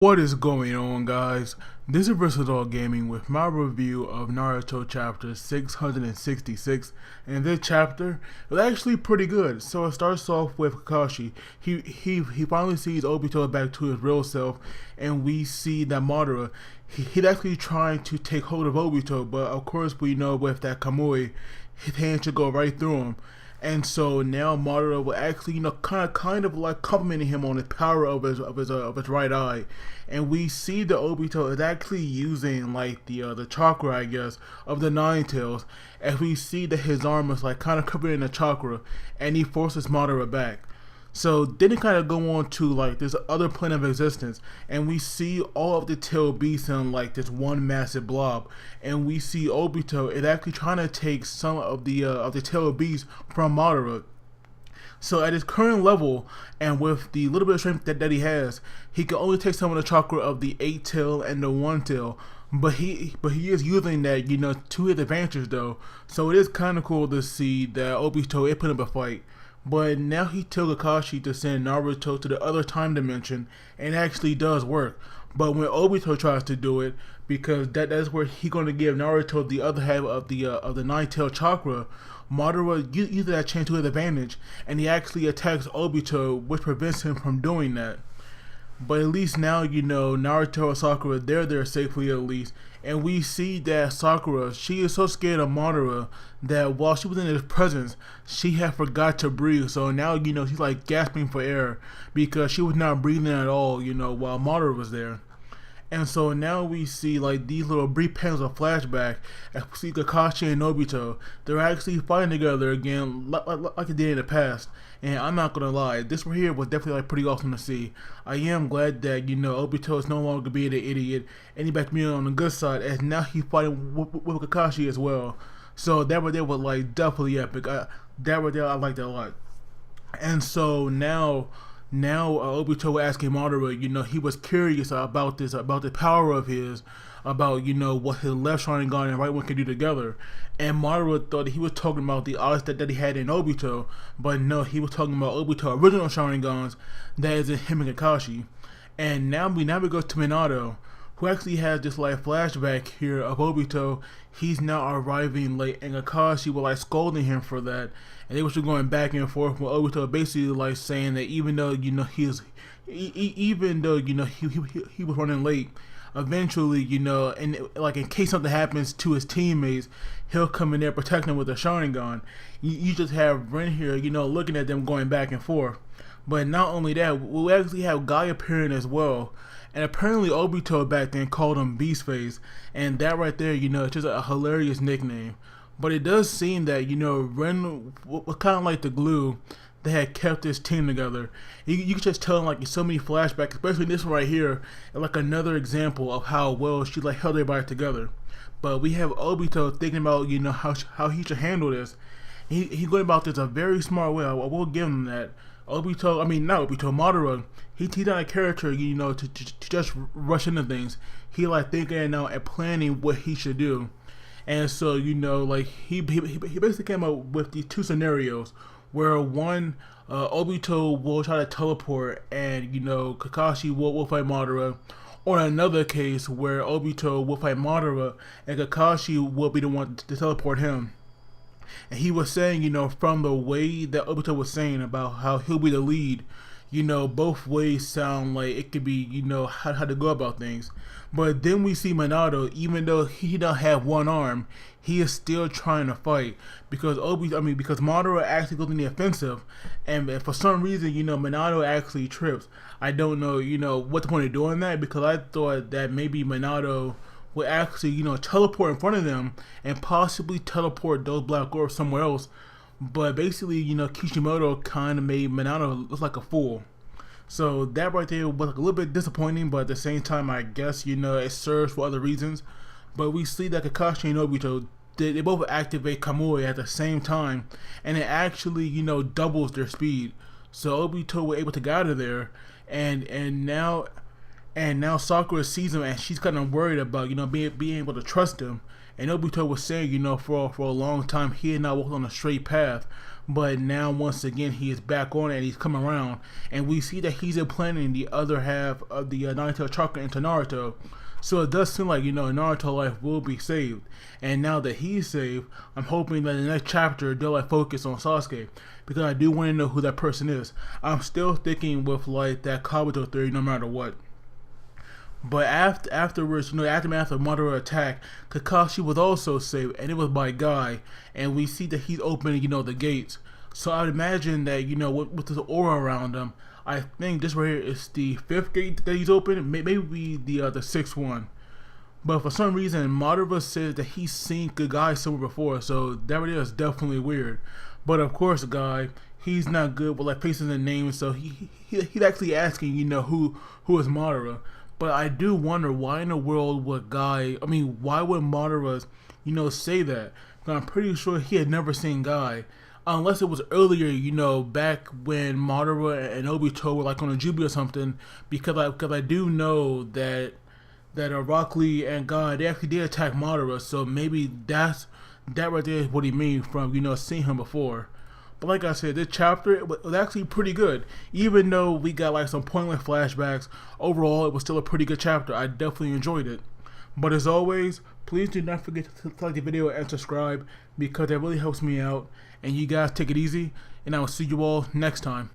What is going on, guys? This is Versatile Gaming with my review of Naruto chapter 666, and this chapter is actually pretty good. So it starts off with Kakashi. He finally sees Obito back to his real self, and we see that Madara, he's actually trying to take hold of Obito, but of course we know with that Kamui, his hand should go right through him. And so now Madara will actually, kind of like complimenting him on the power of his right eye, and we see that Obito is actually using like the chakra, I guess, of the Nine Tails, as we see that his arm is like kind of covered in the chakra, and he forces Madara back. So then it kind of go on to like this other plane of existence, and we see all of the tail beasts in like this one massive blob, and we see Obito is actually trying to take some of the tail beasts from Madara. So at his current level, and with the little bit of strength that he has, he can only take some of the chakra of the 8 tail and the 1 tail. But he is using that, to his advantage though. So it is kind of cool to see that Obito is putting up a fight. But now he told Kakashi to send Naruto to the other time dimension, and it actually does work. But when Obito tries to do it, because that's where he's going to give Naruto the other half of the nine-tailed chakra, Madara uses that chance to his advantage, and he actually attacks Obito, which prevents him from doing that. But at least now, Naruto and Sakura, they're there safely at least. And we see that Sakura, she is so scared of Madara that while she was in his presence, she had forgot to breathe. So now, she's like gasping for air because she was not breathing at all, while Madara was there. And so now we see like these little brief panels of flashback, and we see Kakashi and Obito. They're actually fighting together again like they did in the past. And I'm not gonna lie, this right here was definitely like pretty awesome to see. I am glad that Obito is no longer being an idiot, and he back to me on the good side, as now he's fighting with Kakashi as well. So that right there was like definitely epic. That right there I liked that a lot. And so now Obito asking Madara, he was curious about the power of his, about what his left Sharingan and right one can do together. And Madara thought that he was talking about the odds that he had in Obito, but no, he was talking about Obito original Sharingans, that is in him and Kakashi. And now we go to Minato, who actually has this like flashback here of Obito. He's now arriving late, and Kakashi was like scolding him for that, and they were just going back and forth with Obito basically like saying that even though he was running late, eventually and like in case something happens to his teammates, he'll come in there protecting them with a Sharingan. You just have Ren here, looking at them going back and forth. But not only that, we actually have Guy appearing as well. And apparently Obito back then called him Beastface, and that right there, it's just a hilarious nickname. But it does seem that, Ren was kind of like the glue that had kept this team together. You can just tell like so many flashbacks, especially this one right here, and like another example of how well she like held everybody together. But we have Obito thinking about, how he should handle this. He's going about this a very smart way. I will give him that. Madara, he's not a character, to just rush into things. He like thinking now and planning what he should do. And so, like he basically came up with these two scenarios where one, Obito will try to teleport and, Kakashi will fight Madara. Or another case where Obito will fight Madara and Kakashi will be the one to teleport him. And he was saying, from the way that Obito was saying about how he'll be the lead, both ways sound like it could be, how to go about things. But then we see Minato, even though he don't have one arm, he is still trying to fight because because Madara actually goes in the offensive, and for some reason, Minato actually trips. I don't know, what the point of doing that, because I thought that maybe Minato would actually, teleport in front of them and possibly teleport those black orbs somewhere else. But basically, Kishimoto kind of made Minato look like a fool. So that right there was like a little bit disappointing, but at the same time, I guess, it serves for other reasons. But we see that Kakashi and Obito, they both activate Kamui at the same time, and it actually, doubles their speed. So Obito was able to get out of there, and now And now Sakura sees him, and she's kind of worried about being able to trust him. And Obito was saying, for a long time he had not walked on a straight path, but now once again he is back on it and he's coming around, and we see that he's implanting the other half of the Nine-Tailed Chakra into Naruto. So it does seem like Naruto life will be saved. And now that he's saved, I'm hoping that in the next chapter they'll focus on Sasuke, because I do want to know who that person is. I'm still thinking with that Kabuto theory no matter what. But afterwards, aftermath of Madara attack, Kakashi was also saved, and it was by Guy, and we see that he's opening, the gates. So I would imagine that, with this aura around him, I think this right here is the 5th gate that he's opening, maybe the 6th one. But for some reason, Madara says that he's seen Guy somewhere before, so that right there is definitely weird. But of course, Guy, he's not good with places and names, so he's actually asking, who is Madara. But I do wonder why in the world would why would Madara, say that? But I'm pretty sure he had never seen Guy. Unless it was earlier, back when Madara and Obito were on a Jubilee or something. Because I do know that Rock Lee and Guy, they actually did attack Madara. So maybe that right there is what he means from, seeing him before. But like I said, this chapter it was actually pretty good. Even though we got some pointless flashbacks, overall it was still a pretty good chapter. I definitely enjoyed it. But as always, please do not forget to like the video and subscribe, because that really helps me out. And you guys take it easy, and I will see you all next time.